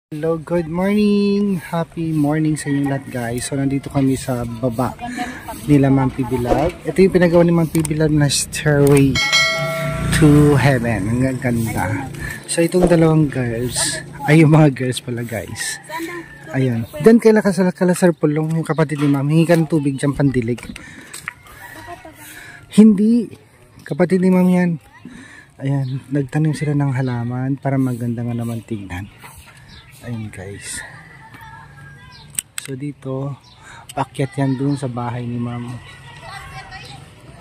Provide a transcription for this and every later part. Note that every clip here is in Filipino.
Hello, good morning! Happy morning sa inyo lahat guys. So nandito kami sa baba nila Ma'am Pibilag. Ito yung pinagawa ni Ma'am Pibilag na Stairway to Heaven. Ang ganda. So itong dalawang girls, ay yung mga girls pala guys. Ayan. Diyan kaila Kalasar Pulong, yung kapatid ni Ma'am. Hingi ka ng tubig dyan pandilig. Hindi. Kapatid ni Ma'am yan. Ayan. Nagtanim sila ng halaman para maganda nga naman tignan. Ayun guys. So dito, paakyat yan dun sa bahay ni Ma'am.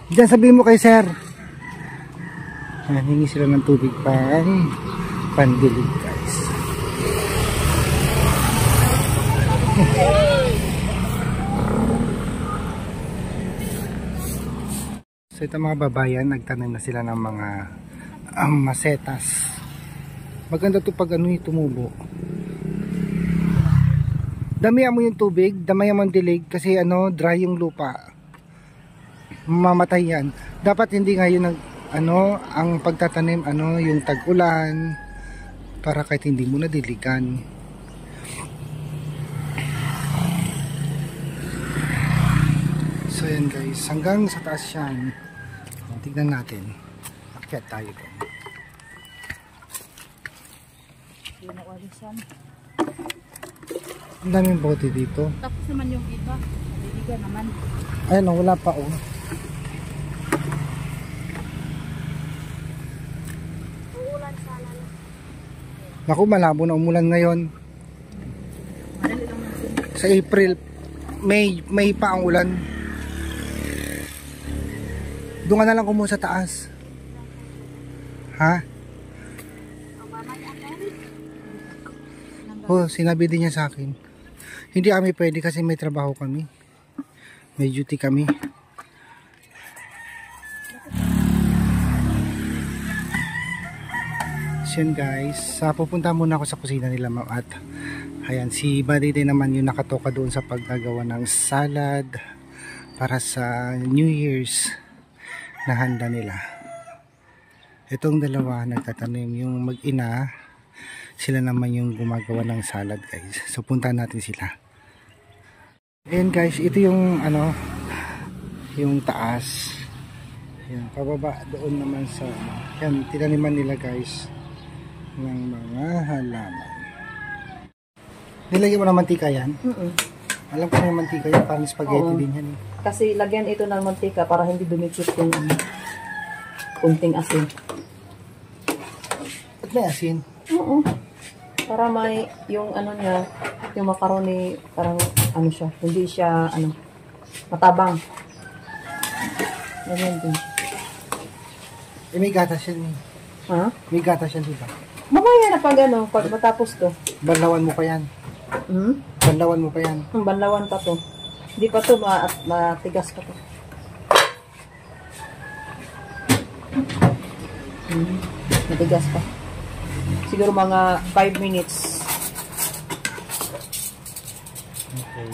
Diyan sabihin mo kay sir. Ayan, hingi sila ng tubig pandilig guys. So ito mga babayan, nagtanim na sila ng mga masetas. Maganda to pag ano tumubo. Damihan mo yung tubig, damihan mo yung dilig kasi ano, dry yung lupa. Mamamatay yan. Dapat hindi ngayon ang pagtatanim yung tag-ulan para kahit hindi mo na diligan. So yan guys, hanggang sa taas yan. Tignan natin. Akyat tayo doon. Ang daming bote dito. Tapos naman yung iba. Naliligan naman. Ayun, wala pa oh. Uulan sana na. Naku, malabo na umulan ngayon. Madali lang natin. Sa April, May pa ang ulan. Doon ka na lang kumuha sa taas. Ha? Oh, sinabi din niya sa akin. Hindi kami pwede kasi may trabaho kami. May duty kami. So yun guys, pupunta muna ako sa kusina nila Ma'am at ayan, si Buddy din naman yung nakatoka doon sa paggagawa ng salad para sa New Year's na handa nila. Itong dalawa nagtatanim, yung mag-ina, sila naman yung gumagawa ng salad guys. So puntahan natin sila. Ayan guys, ito yung yung taas. Ayan, pababa doon naman sa yan, tinaniman nila guys ng mga halaman. Nilagyan mo ng mantika yan? Alam ko na yung mantika yan, parang spaghetti din yan. Kasi lagyan ito ng mantika para hindi dumikit yung kunting asin. Ba't may asin? Oo. Para may yung niya, yung macaroni parang siya, hindi siya matabang. Ganyan din. May gatas yan eh. Ha? May gatas yan diba? Mamaya na pag matapos to. Banlawan mo pa yan. Banlawan mo pa yan. Banlawan pa to. Hindi pa to matigas pa to. Matigas pa. Siguro mga 5 minutes. Okay.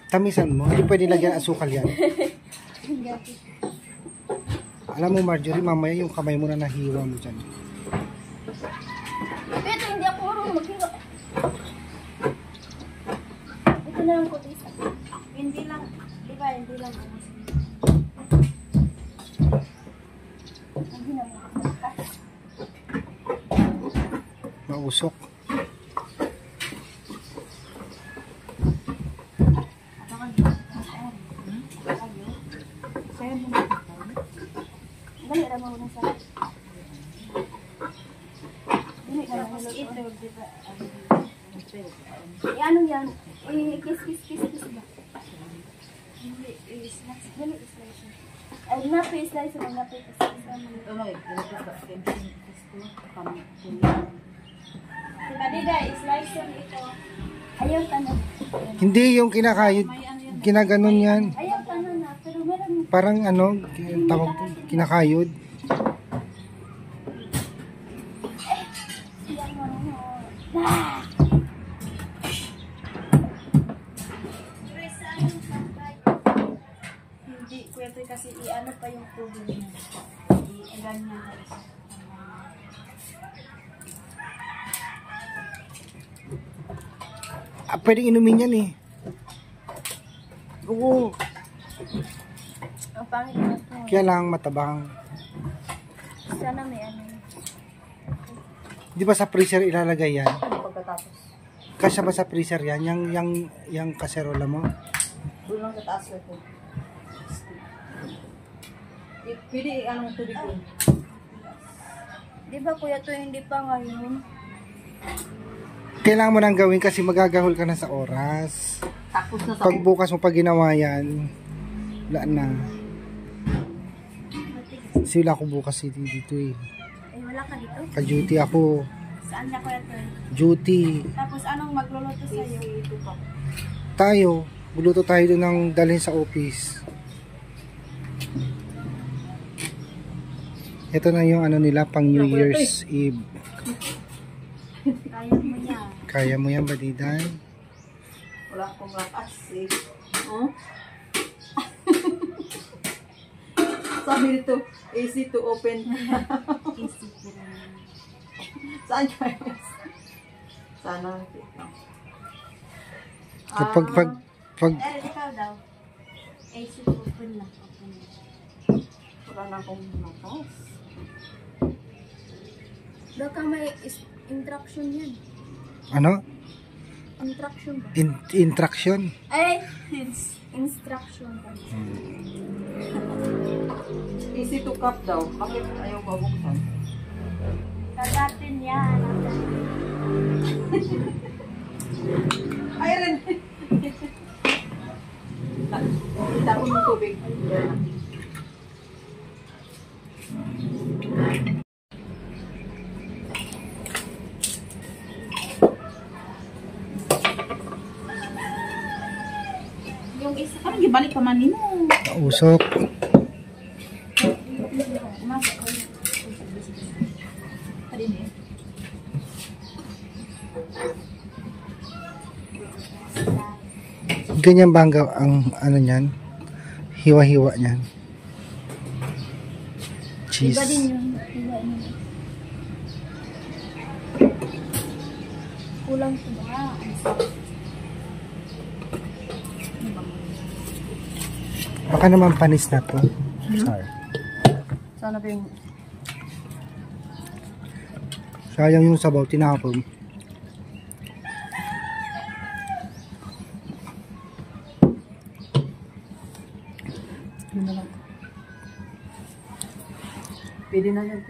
Tamisan mo, hindi pwede lagyan asukal yan. Alam mo Marjorie, mamaya yung kamay mo na nahiwa mo dyan. Ito, hindi ako marunong maghiwa. Ito na lang ko isa. Hindi lang, di ba, hindi lang ano. Mausok. Dali, rama mo na sa. Dili ka lang ito, di ba? Ano yan? Kiss ba? Hindi, slice. Dali, slice. Ay, napi-slice mo, napi-slice mo. Kadida, slice mo ito. Ayaw tanong. Hindi yung kinakayod, ginaganon yan. Ayaw tanong na, pero meron. Parang tawag kinakayod. Hindi, kwento kasi i-ano pa yung tubig niya. I-ganyan na isa. pwedeng inumin yan eh. Oo. Ang pangit na ito. Kaya lang matabang. Sana may ano. Di ba sa freezer ilalagay yan? Pagkatapos. Kasya ba sa freezer yan? Yung kaserola mo? Doon lang sa taas ko. Pwede anong tubig doon? Di ba kuya to hindi pa ngayon? Kailangan mo nang gawin kasi magagahol ka na sa oras. Tapos na sa Pag bukas mo pag ginawa yan, wala na. Sila ako bukas dito eh. Eh wala ka dito? Ka-duty ako. Saan ka kuya to? Duty. Tapos anong magluluto sa'yo? Tayo. Buluto tayo doon ng dalhin sa office. Ito na yung ano nila pang New Year's Eve. Kaya mo yan. Kaya mo yan, Badidan? wala akong lakas eh. Oh? Sabi nito, easy to open. Easy ko rin. Saan guys? Sana. Kapag pag Eh, ikaw daw. Easy to open lang. Open lang. Wala na akong lakas. Baka may instruction yan. ano? Instruction ba? Instruction? Ay! Instruction ba? Easy to cup daw. Bakit ayaw mabuksan? Kagatin yan. Ay, rin. Tapon ng tubig. Yung isa. Parang gibalik pa man nimo. Usok. Adin eh. Ganyan ba ang ano niyan? Hiwa-hiwa niyan. Cheese. Iba din yun. Iba yun. Kulang sa ba? Baka naman panis na to. Sorry. Sana ba yung... Sayang yung sabaw, tinapon. Yun na lang. Pwede na yan.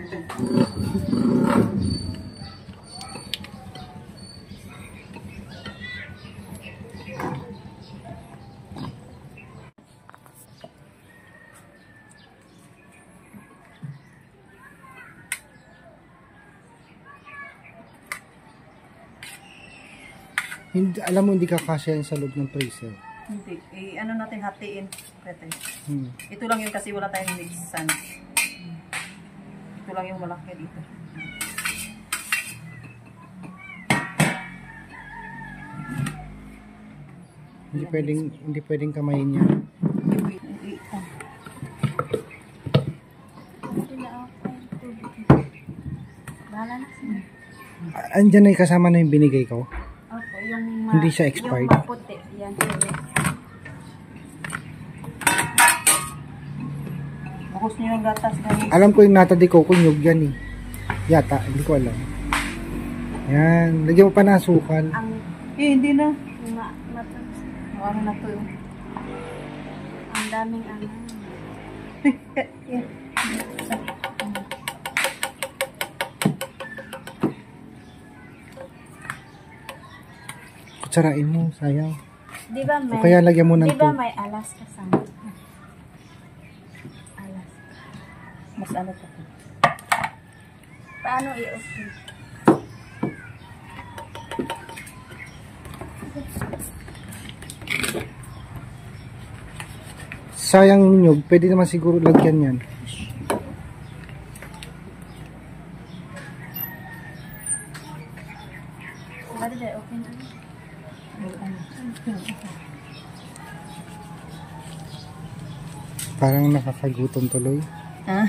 Hindi, alam mo hindi kakasya yan sa loob ng freezer. Hindi. Eh, ano natin hatiin. Pwede. Hmm. Ito lang yun kasi wala tayong mixan. Ito lang yung malaki dito. Hindi pwedeng kamayin yan. Bahala na siya. Andyan na yung kasama na yung binigay ko. Opo, yung Hindi siya expired. Yung maputi. Yan. Bukos nyo yung gatas ganyan. Alam ko yung nata de coco nyug yan eh. Yata, hindi ko alam. Yan, lagyan mo pa na asukal. Ang Eh, hindi na. matas. Ano na to yun. Ang daming ano. Kutsarain mo, sayang. Di ba may... O kaya lagyan mo ng Di ba tubig. may alas kasama? Alas. Mas ano to. Paano i-open? Sayang yung nyug, pwede naman siguro lagyan yan. Pwede ba open na? Parang nakakagutom tuloy. Ah.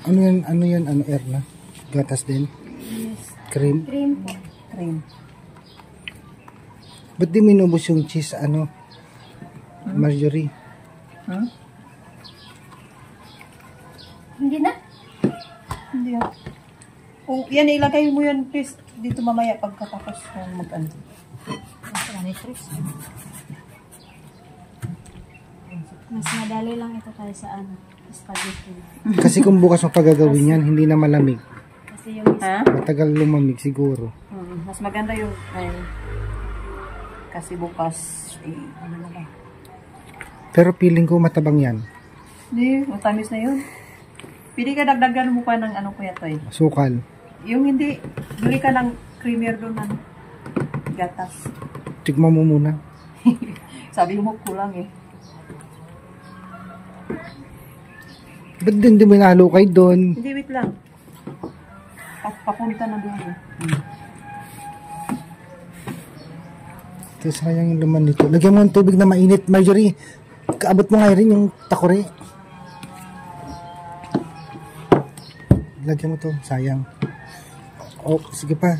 Ano yan, Erna? Gatas din? Yes. Cream? Cream po. Cream. Ba't di minubos yung cheese, Marjorie? Hmm? Hindi na? Hindi ah. Kung yan, ilagay mo yan, please. Dito mamaya pagkatapos kung mag-ano. Mas madali lang ito tayo sa spaghetti. Kasi kung bukas mo pagagawin yan, hindi na malamig. Kasi yung Ha? Matagal lumamig siguro. Mas maganda yung, kasi bukas, ano na ba? Pero feeling ko matabang yan. Hindi, matamis na yun. Pili ka dagdagan mo pa ng ano kuya Toy. Sukal. Yung hindi, bili ka ng creamer doon ng gatas. Tikman mo muna. Sabi mo kulang eh. Ba't din di mo inaalokay doon? Hindi, wait lang. Papunta na doon eh. Ito sayang yung laman nito. Lagyan mo ng tubig na mainit, Marjorie. Kaabot mo nga rin yung takore. Lagyan mo to, sayang. Oh, sige pa.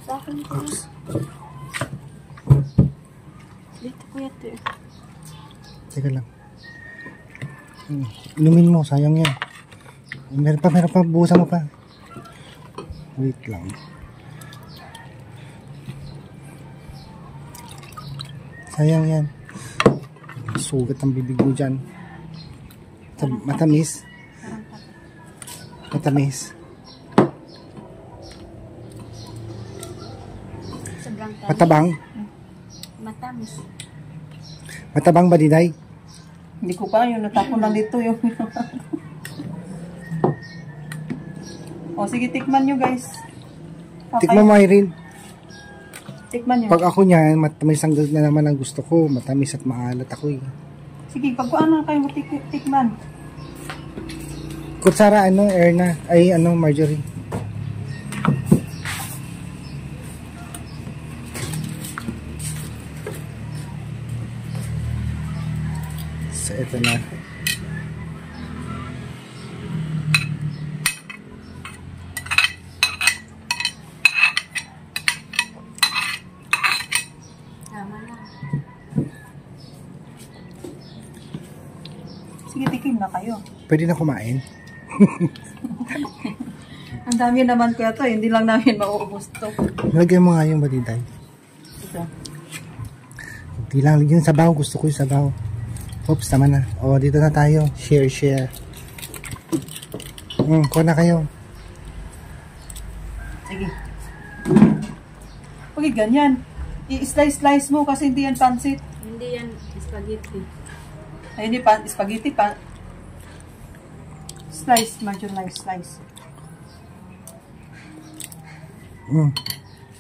sa akin po. Dito kuya ito. Teka lang. Inumin mo, sayang yan. Meron pa, buhusan mo pa. Wait lang. Sayang yan. Sugat ang bibig mo dyan. Matamis. Matamis. Sobrang tamis. Matabang. Matamis. Matabang ba, Diday? Hindi ko pa, yung natapon lang dito yung... O sige, tikman nyo guys. Tikman mo, Irene. Tikman nyo. Pag ako niyan, matamis ang na naman ang gusto ko. Matamis at maalat ako eh. Sige, pag ano kayo tikman. Kutsara, Erna? Ay, Marjorie? So, ito na. Tama na. Sige, tikim na kayo. Pwede na kumain. Ang dami naman kuya to, hindi lang namin mauubos to. Lagyan mo nga yung batiday. Ito. Hindi lang, yung sabaw. Gusto ko yung sabaw. Oops, tama na. O, dito na tayo. Share. Kuha na kayo. Sige. Okay, ganyan. I-slice mo kasi hindi yan pansit. Hindi yan spaghetti. Ay, hindi spaghetti pa. Slice, marginalized slice.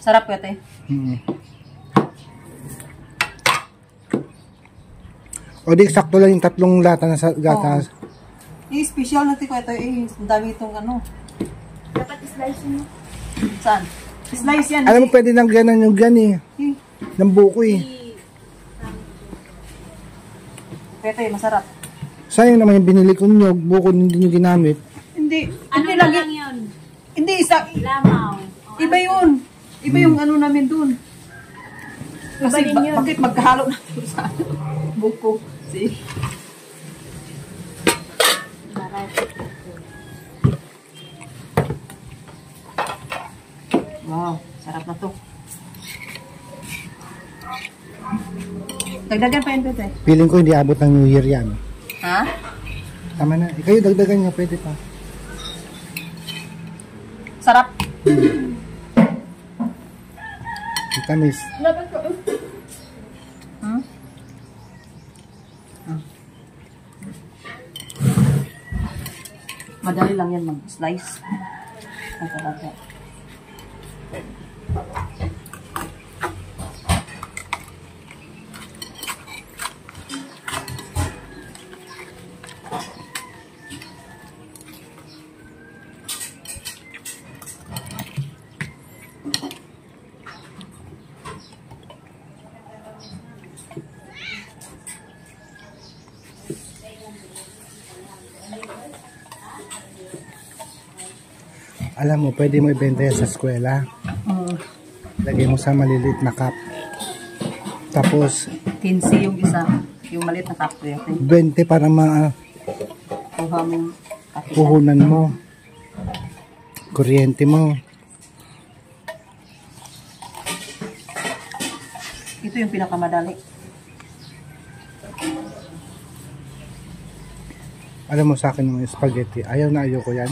Sarap ko ito eh. O di, sakto lang yung 3 lata na sa gatas. Special natin ko ito eh. Ang dami itong ano. Dapat slice mo. Saan? Slice yan. Alam mo, pwede nang ganan yung gan eh. Eh, Ng buko eh. ito eh, masarap. Sayang naman yung binili ko nyo. Buko hindi nyo ginamit. Hindi. Ano Hindi na lagi. lang yun? Hindi isa. Lamaw. Iba yun. Iba yung ano namin dun. Kasi Iba din yun. bakit magkahalo na ito sa buko? See? Wow, sarap na to. Dagdagan pa yun ito eh. Feeling ko hindi abot ng New Year yan. Ha? Tama na. Kayo dagdagan nyo. Pwede pa. Sarap. Vitamis. Hmm? Madali lang yan mag-slice. Ang talaga. Alam mo, pwede mo ibenta yan sa eskwela. Lagay mo sa maliliit na cup. Tapos, 15 yung isa. Yung maliit na cup. 20 para Kuha mo kape. puhunan mo. Kuryente mo. Ito yung pinakamadali. Alam mo sa akin yung spaghetti. Ayaw na ayaw ko yan.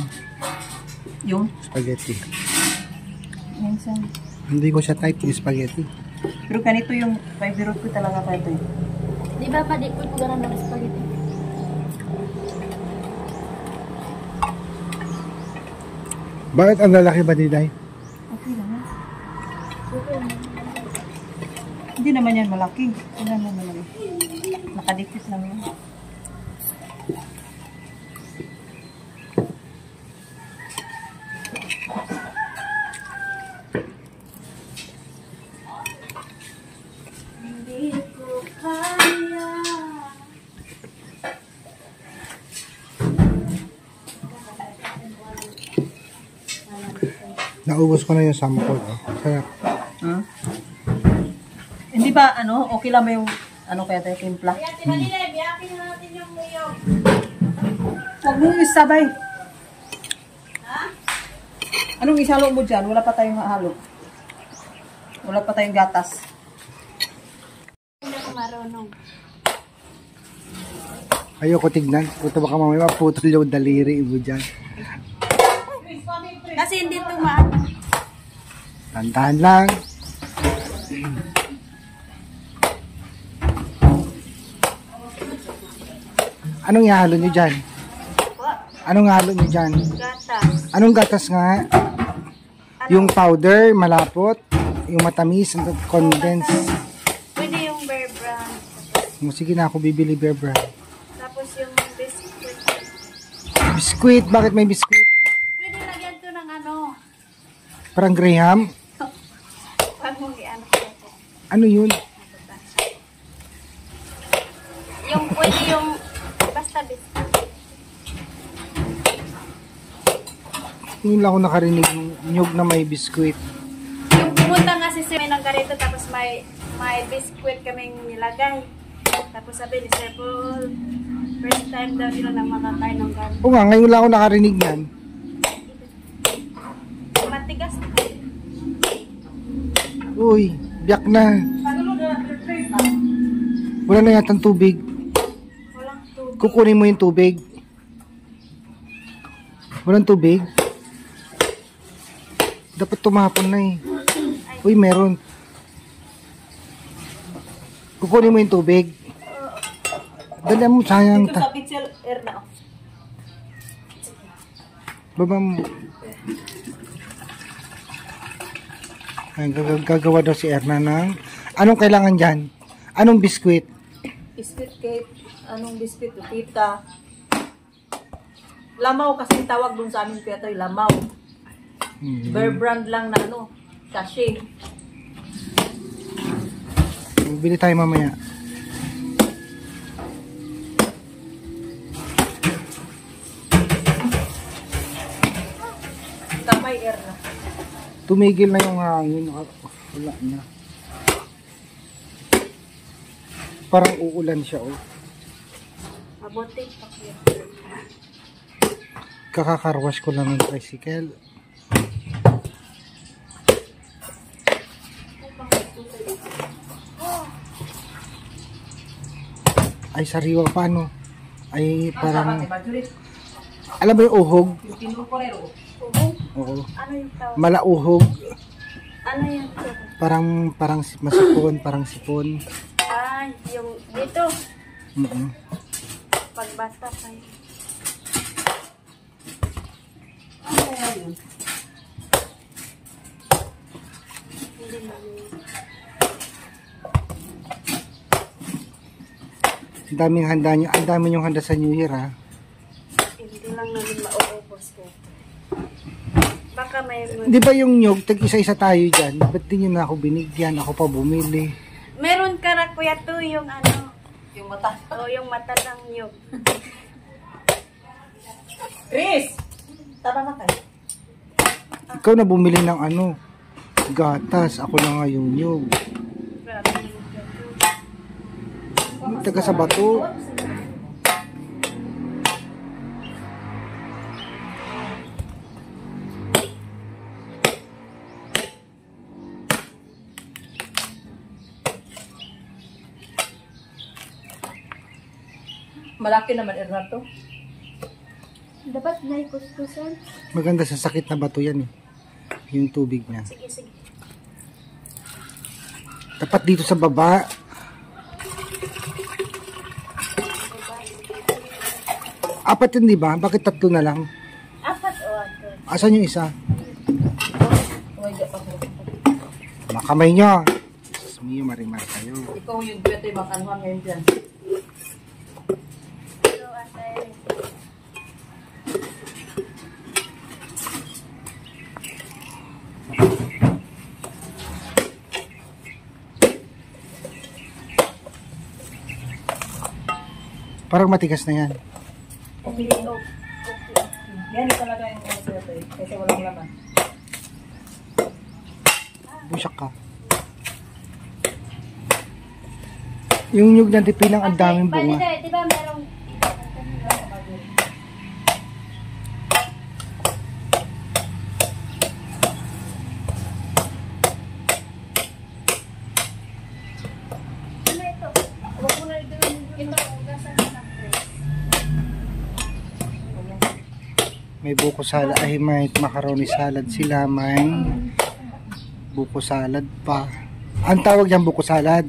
Yung? Spaghetti. Minsan. Hindi ko siya type yung spaghetti. Pero ganito yung favorite ko talaga pa ito. Di ba pa di ko garan ng spaghetti? Bakit ang lalaki ba, Diday? Okay lang. Hindi naman yan malaki. Hindi naman malaki. Nakadikit lang yan. Hindi ko kaya. Naubos ko na yung sample. Oh. Sarap. Hmm? Hindi ba, okay lang ba yung, kaya tayo timpla? Huwag mo isabay. Anong isalo mo dyan? Wala pa tayong halo. Wala pa tayong gatas. Hindi ako marunong. Ayoko tignan. Puto baka mamaya maputol yung daliri mo dyan. Kasi hindi tumaan. Tantahan lang. Anong ihalo nyo dyan? Anong halo nyo dyan? Gatas. Anong gatas nga? Yung powder, malapot. Yung matamis, condense. Pwede yung Bear Brand. Sige na ako bibili Bear Brand. Tapos yung biscuit. Biskuit, bakit may biskuit? Pwede lagyan to ng Parang Graham? Pag mong i-ano ko. Ano yun? Yung pwede yung basta biscuit. Ngayon lang ako nakarinig ng nyug na may biskuit. Yung pumunta nga si Sir ng karito tapos may biscuit kaming nilagay. Tapos sabi ni Sir Paul, first time daw nila na makakain ng ganun. Oo nga, ngayon lang ako nakarinig yan. Matigas. Uy, biyak na. Wala na yatang tubig. Walang tubig. Kukunin mo yung tubig. Walang tubig. Dapat tumapon na eh. Uy, meron. Kukunin mo yung tubig. Dali mo, sayang. Ito sa pixel air na. Baba mo. Ay, gagawa daw si Erna ng... Anong kailangan dyan? Anong biskuit? Biscuit cake. Anong biscuit? Tita. Lamaw kasi tawag dun sa amin kaya tayo lamaw. Bear Brand lang na sachet. Bili tayo mamaya. Kamay air na. Tumigil na yung hangin. Wala na. Parang uulan siya, oh. Mabuti pa kaya. Kakakarwash ko lang ng tricycle. Ay, sariwa pa, no? Ay, parang... Alam mo yung uhog? Oo. Ano yung tawag? Malauhog. Ano yung tawag? Parang masipon, parang sipon. Ay, yung dito. Pagbata kayo. Hindi namin. Ang daming handa niyo, ang dami yung handa sa New Year, ha? Hindi lang namin mauubos ko. Baka may... Di ba yung nyog, tag-isa-isa tayo dyan? Ba't di nyo na ako binigyan? Ako pa bumili. Meron ka na kuya to yung Yung mata. o yung mata ng nyug. Chris! Tara na tayo. Ikaw na bumili ng ano, gatas. Ako na nga yung nyug. Taga sa bato. Malaki naman Erna to. Dapat na ikustusan. Maganda sa sakit na bato yan eh. Yung tubig niya. Sige, sige. Dapat dito sa baba. Apat yun, di ba? Bakit tatlo na lang? Apat o ato. Asan yung isa? Oh, hindi pa ko. Makamay nyo. Jesus mio, marimar kayo. Ikaw yung pwede makanuhan ngayon dyan. So, ate. Parang matigas na yan. Okay. Yan talaga yung pwede. Kasi walang laman. Busak ka. Yung nyug ng tipinang ang daming bunga. Pwede, di ba merong... Ano ito? Huwag mo na ito. Ito, ugasan mo ng press. May buko salad, ay may macaroni salad sila, may buko salad pa. Ang tawag dyan buko salad.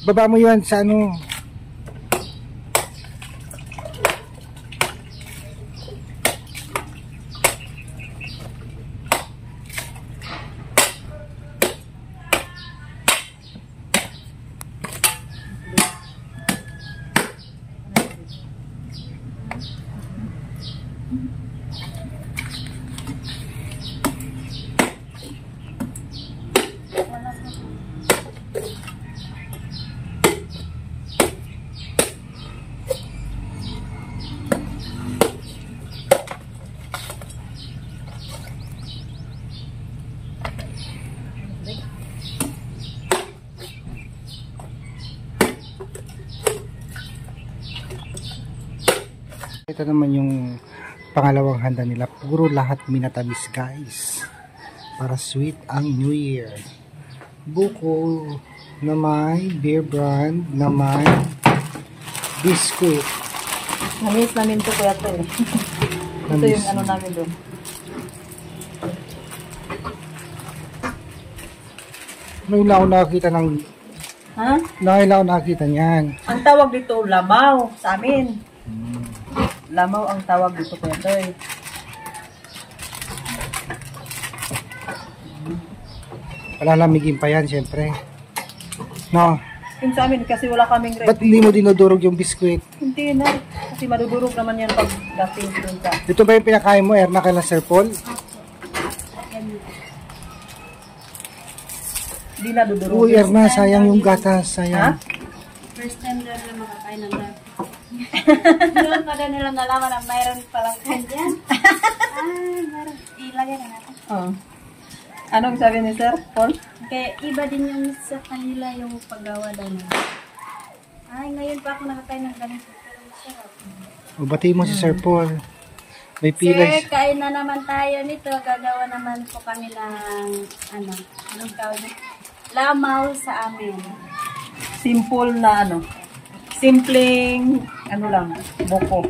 Baba mo yun sa ano. Ito naman yung pangalawang handa nila. Puro lahat minatamis guys. Para sweet ang New Year. Buko na may beer brand na may biscuit. Namis namin to kuya to eh. Ito Namis. yung ano namin doon. Ngayon lang ako nakakita ng... Ha? Ngayon lang ako nakakita niyan. Ang tawag dito, lamaw sa amin. Lamaw ang tawag dito kuya to eh. Palalamigin pa yan syempre. No? Yung sa amin kasi wala kaming Ba't rep. hindi mo dinudurog yung biscuit? Hindi na. Kasi madudurog naman yan pag dating doon ka. Ito ba yung pinakain mo, Erna, kay Sir Paul? Hindi na dudurog. Uy, Erna, sayang yung gatas. Sayang. Ha? First time daw nila makakain ng lahat. Doon pa daw nila nalaman na mayroon palang kanyan. Mayroon. Ilagay na natin. Oo. Anong sabi ni Sir Paul? Kaya iba din yung sa kanila yung paggawa daw nila. Ay, ngayon pa ako nakakain ng ganito. Pero masarap. O, batiin mo si Sir Paul. May Sir, pilay. kain na naman tayo nito. Gagawa naman po kami ng, anong tawag nito? Lamaw sa amin. Simple na ano. Simpleng, ano lang, buko.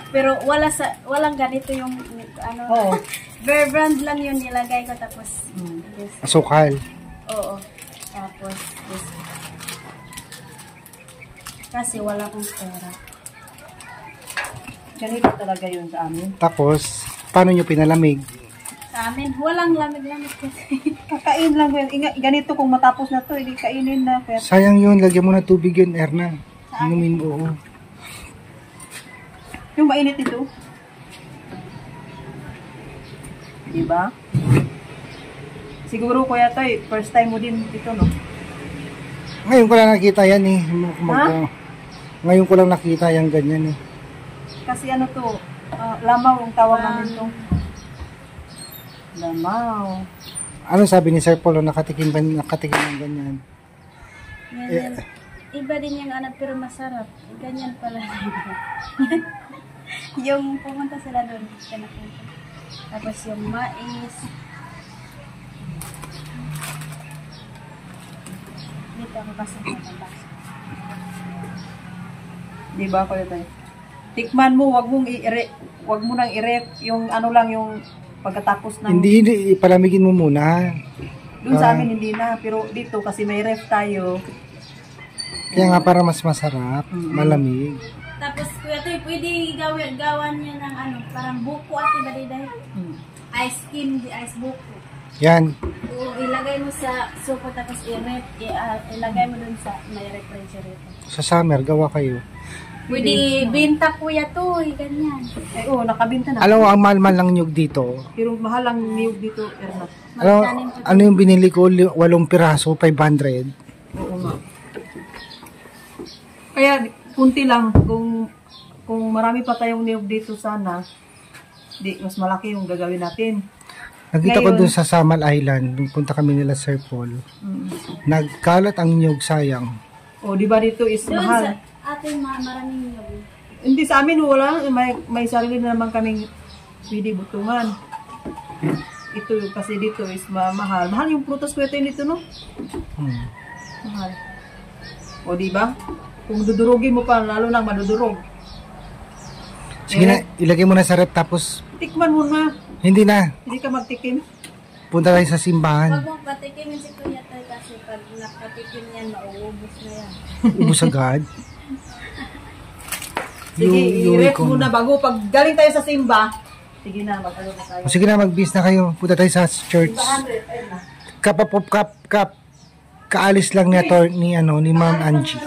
Pero walang ganito yung, ano, Oo. Bear brand lang yun nilagay ko tapos, yes. Asukal. Oo. Tapos, yes. Kasi wala akong pera. Ganito talaga yun sa amin. Tapos, paano nyo pinalamig? Sa amin, walang lamig-lamig kasi. Kakain lang ko yun. Ganito kung matapos na to, hindi kainin na. Pero Sayang yun, lagyan mo ng tubig yun, Erna. Inumin mo, oo. yung mainit ito. Diba? Siguro kuya to first time mo din ito, no? Ngayon ko lang nakita yan eh. Ha? Ngayon ko lang nakita yung ganyan eh. Kasi ano to, Lamaw ang tawag namin to. Lamaw. Ano sabi ni Sir Paul, nakatikim ng ganyan? Ganyan. Iba din yung ano, pero masarap. Ganyan pala. Yung pumunta sila doon, kinapunta. Tapos yung mais. Dito ako kasi nababasa. Di ba ko ito? Tikman mo, wag mo nang i-rep yung ano lang yung pagkatapos ng Hindi, palamigin mo muna. doon sa amin hindi na, pero dito kasi may ref tayo. Kaya nga para mas masarap, malamig. Tapos kuya Toy, pwede gawan niya ng ano, parang buko at iba din dahil. Ice cream, di ice buko. Yan. O ilagay mo sa suko tapos ilagay mo dun sa may refrigerator. Sa summer, gawa kayo. Pwede binta kuya Toy, ganyan. Ay, nakabinta na. Alam mo, ang mahal-mahal ng nyug dito. Pero mahal ang niyog dito, Erna. Ano yung binili ko? 8 piraso, 500. Oo nga. Kaya, kunti lang. Kung marami pa tayong niyog dito sana, mas malaki yung gagawin natin. Nakita ko Ngayon- dun sa Samal Island, nung punta kami nila Sir Paul. Nagkalat ang nyug, sayang. O, di ba dito is Doon mahal? sa ating maraming yun. Hindi sa amin, wala. May sarili na naman kaming pwede butungan. Ito kasi dito is mahal. Mahal yung prutas ko ito dito, no? Mahal. O, di ba? Kung dudurugin mo pa, lalo nang madudurog. Sige na, ilagay mo na sa rep tapos Tikman mo na. hindi na. Hindi ka magtikim. Punta tayo sa Huwag simbahan. mo patikimin si kuya Toy kasi pag nakatikim yan, mauubos na yan. Ubus agad. Sige, i-rest ko muna bago. Pag galing tayo sa simba, sige na, mag-ano na tayo. O, sige na, mag-bis na kayo. Punta tayo sa church. 100, ayun na. Kaalis lang ni Ma'am Angie.